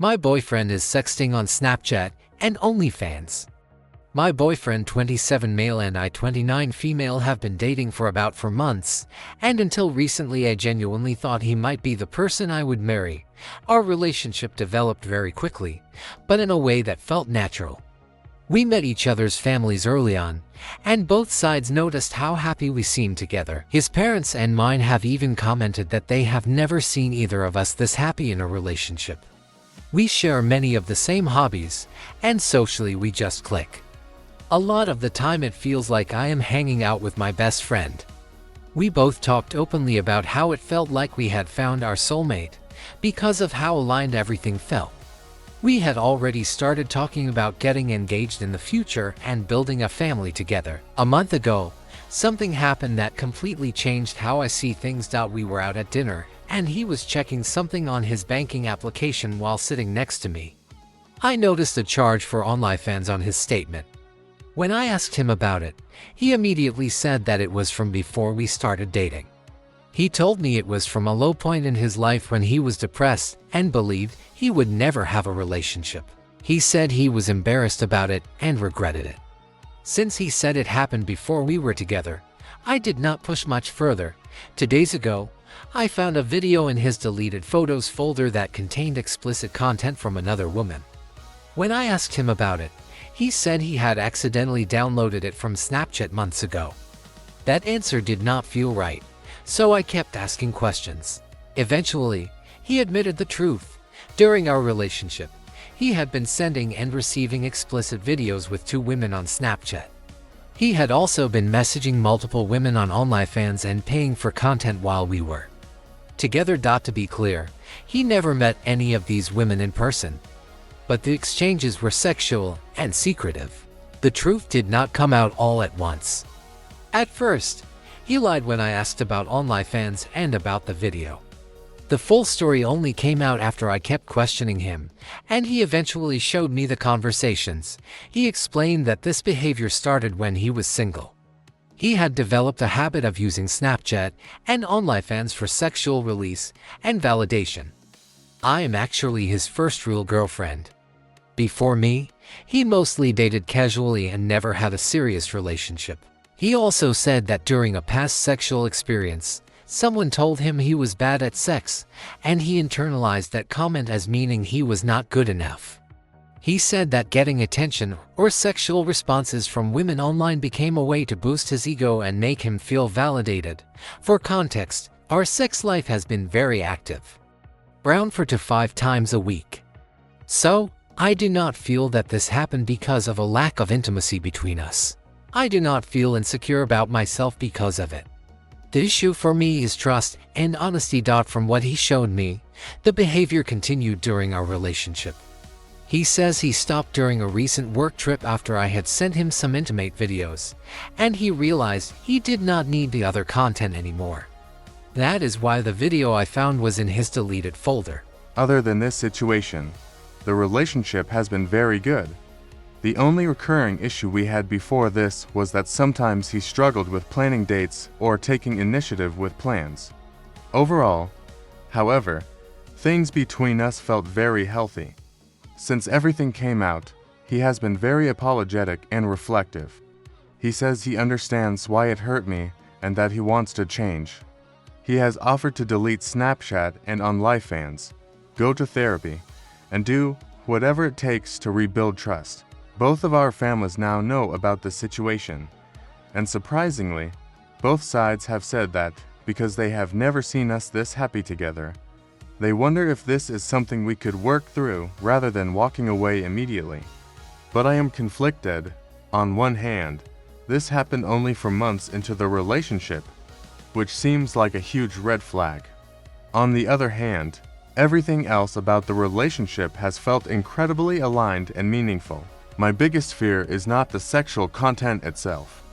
My boyfriend is sexting on Snapchat and OnlyFans. My boyfriend 27 male and I 29 female have been dating for about 4 months, and until recently I genuinely thought he might be the person I would marry. Our relationship developed very quickly, but in a way that felt natural. We met each other's families early on, and both sides noticed how happy we seemed together. His parents and mine have even commented that they have never seen either of us this happy in a relationship. We share many of the same hobbies, and socially we just click. A lot of the time it feels like I am hanging out with my best friend. We both talked openly about how it felt like we had found our soulmate, because of how aligned everything felt. We had already started talking about getting engaged in the future and building a family together. A month ago, something happened that completely changed how I see things. We were out at dinner, and he was checking something on his banking application while sitting next to me. I noticed a charge for OnlyFans on his statement. When I asked him about it, he immediately said that it was from before we started dating. He told me it was from a low point in his life when he was depressed and believed he would never have a relationship. He said he was embarrassed about it and regretted it. Since he said it happened before we were together, I did not push much further. 2 days ago, I found a video in his deleted photos folder that contained explicit content from another woman. When I asked him about it, he said he had accidentally downloaded it from Snapchat months ago. That answer did not feel right, so I kept asking questions. Eventually, he admitted the truth. During our relationship, he had been sending and receiving explicit videos with 2 women on Snapchat. He had also been messaging multiple women on OnlyFans and paying for content while we were together. To be clear, he never met any of these women in person, but the exchanges were sexual and secretive. The truth did not come out all at once. At first, he lied when I asked about OnlyFans and about the video. The full story only came out after I kept questioning him, and he eventually showed me the conversations. He explained that this behavior started when he was single. He had developed a habit of using Snapchat and OnlyFans for sexual release and validation. I am actually his first real girlfriend. Before me, he mostly dated casually and never had a serious relationship. He also said that during a past sexual experience, someone told him he was bad at sex, and he internalized that comment as meaning he was not good enough. He said that getting attention or sexual responses from women online became a way to boost his ego and make him feel validated. For context, our sex life has been very active, around 4 to 5 times a week. So, I do not feel that this happened because of a lack of intimacy between us. I do not feel insecure about myself because of it. The issue for me is trust and honesty. From what he showed me, the behavior continued during our relationship. He says he stopped during a recent work trip after I had sent him some intimate videos, and he realized he did not need the other content anymore. That is why the video I found was in his deleted folder. Other than this situation, the relationship has been very good. The only recurring issue we had before this was that sometimes he struggled with planning dates or taking initiative with plans. Overall, however, things between us felt very healthy. Since everything came out, he has been very apologetic and reflective. He says he understands why it hurt me and that he wants to change. He has offered to delete Snapchat and OnlyFans, go to therapy, and do whatever it takes to rebuild trust. Both of our families now know about the situation, and surprisingly, both sides have said that, because they have never seen us this happy together, they wonder if this is something we could work through rather than walking away immediately. But I am conflicted. On one hand, this happened only for months into the relationship, which seems like a huge red flag. On the other hand, everything else about the relationship has felt incredibly aligned and meaningful. My biggest fear is not the sexual content itself.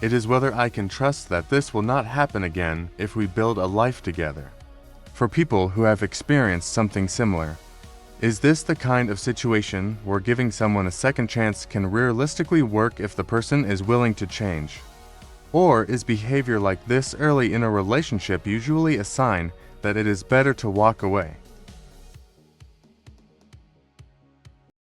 It is whether I can trust that this will not happen again if we build a life together. For people who have experienced something similar, is this the kind of situation where giving someone a second chance can realistically work if the person is willing to change? Or is behavior like this early in a relationship usually a sign that it is better to walk away?